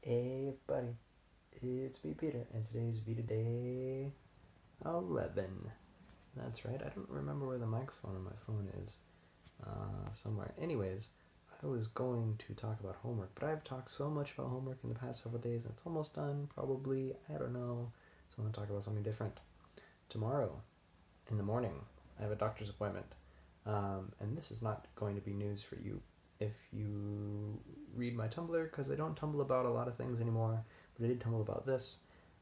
Hey buddy, it's me Peter, and today's VEDA Day 11. That's right, I don't remember where the microphone on my phone is. Somewhere. Anyways, I was going to talk about homework, but I've talked so much about homework in the past several days, and it's almost done, probably, I don't know. So I want to talk about something different. Tomorrow, in the morning, I have a doctor's appointment. And this is not going to be news for you if you read my Tumblr, because I don't tumble about a lot of things anymore, but I did tumble about this.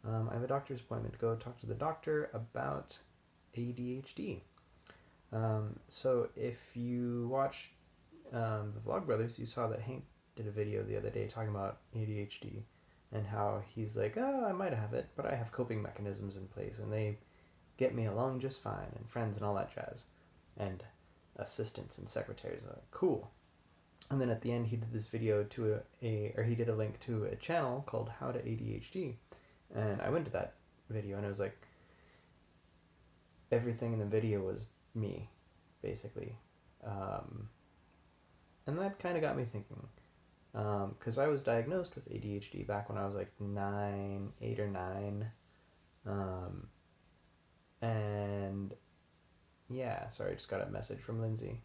I have a doctor's appointment to go talk to the doctor about ADHD. So if you watched the Vlogbrothers, you saw that Hank did a video the other day talking about ADHD and how he's like, oh, I might have it, but I have coping mechanisms in place, and they get me along just fine, and friends and all that jazz, and assistants and secretaries are cool. And then at the end, he did this video to he did a link to a channel called How to ADHD, and I went to that video, and it was like everything in the video was me, basically, and that kind of got me thinking, because I was diagnosed with ADHD back when I was like 8 or 9, and yeah, sorry, I just got a message from Lindsay.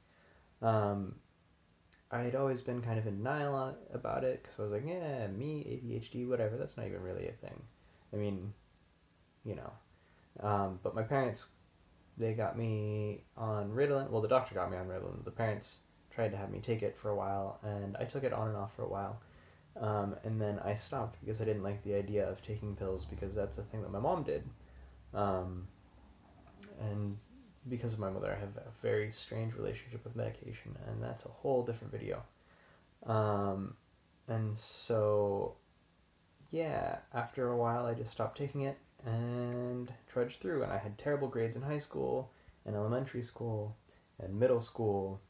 I had always been kind of in denial about it, because I was like, yeah, me, ADHD, whatever, that's not even really a thing. I mean, you know. But my parents, they got me on Ritalin. Well, the doctor got me on Ritalin. The parents tried to have me take it for a while, and I took it on and off for a while. And then I stopped because I didn't like the idea of taking pills, because that's a thing that my mom did. And because of my mother, I have a very strange relationship with medication, and that's a whole different video. And so, yeah, after a while I just stopped taking it and trudged through, and I had terrible grades in high school, and elementary school, and middle school,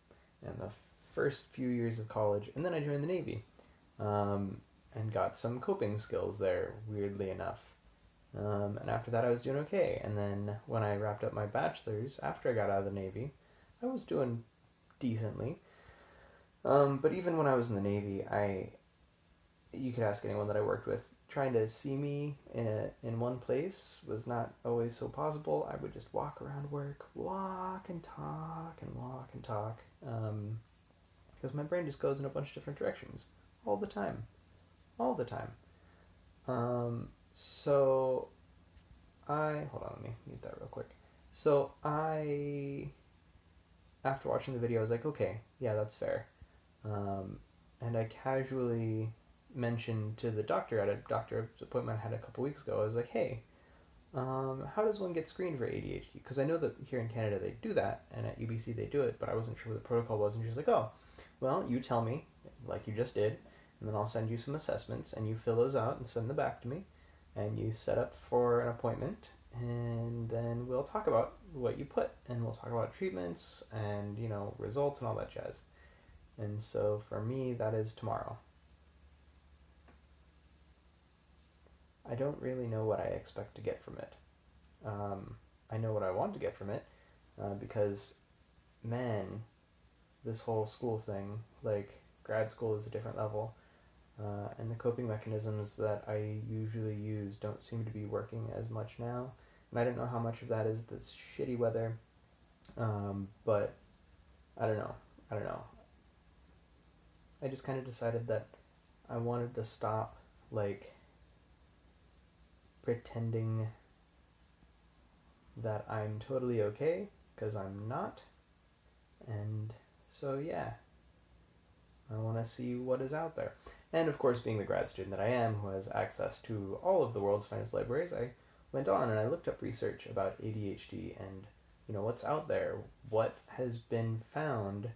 and the first few years of college, and then I joined the Navy, and got some coping skills there, weirdly enough. And after that I was doing okay, and then when I wrapped up my bachelor's, after I got out of the Navy, I was doing decently. But even when I was in the Navy, you could ask anyone that I worked with, trying to see me in one place was not always so possible. I would just walk around work, walk and talk, because my brain just goes in a bunch of different directions, all the time. So hold on, let me mute that real quick. So after watching the video, I was like, okay, yeah, that's fair. And I casually mentioned to the doctor at a doctor's appointment I had a couple weeks ago, I was like, hey, how does one get screened for ADHD? Because I know that here in Canada they do that, and at UBC they do it, but I wasn't sure what the protocol was, and she was like, oh, well, you tell me, like you just did, and then I'll send you some assessments, and you fill those out and send them back to me, and you set up for an appointment, and then we'll talk about what you put, and we'll talk about treatments and, you know, results and all that jazz. And so for me, that is tomorrow. I don't really know what I expect to get from it. I know what I want to get from it, because, man, this whole school thing, like, grad school is a different level. And the coping mechanisms that I usually use don't seem to be working as much now. And I don't know how much of that is this shitty weather, but I don't know. I just kind of decided that I wanted to stop, like, pretending that I'm totally okay, because I'm not. And so, yeah, I want to see what is out there. And of course, being the grad student that I am, who has access to all of the world's finest libraries, I went on and I looked up research about ADHD and, you know, what's out there, what has been found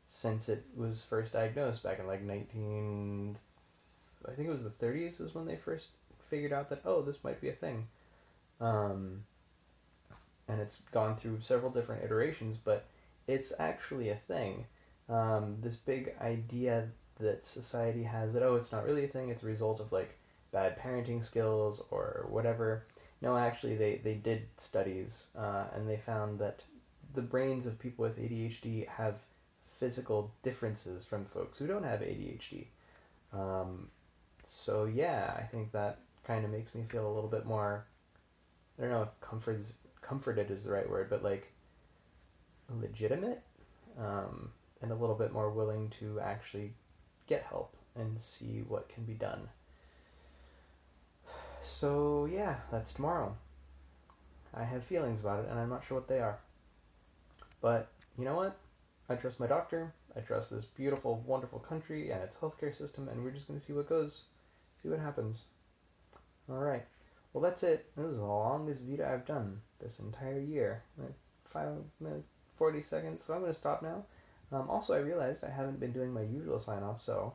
since it was first diagnosed back in like I think it was the 30s is when they first figured out that, oh, this might be a thing. And it's gone through several different iterations, but it's actually a thing. This big idea that society has that, oh, it's not really a thing, it's a result of like bad parenting skills or whatever. No, actually they did studies, and they found that the brains of people with ADHD have physical differences from folks who don't have ADHD. So yeah, I think that kind of makes me feel a little bit more. I don't know if comforted is the right word, but like legitimate, and a little bit more willing to actually get help and see what can be done. So yeah, that's tomorrow. I have feelings about it, and I'm not sure what they are. But you know what? I trust my doctor. I trust this beautiful, wonderful country and its healthcare system, and we're just going to see what goes, see what happens. All right. Well, that's it. This is the longest VEDA I've done this entire year. 5 minutes, 40 seconds. So I'm going to stop now. Also, I realized I haven't been doing my usual sign off, so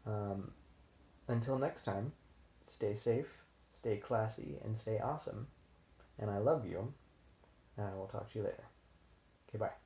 um, until next time, stay safe, stay classy, and stay awesome. And I love you, and I will talk to you later. Okay, bye.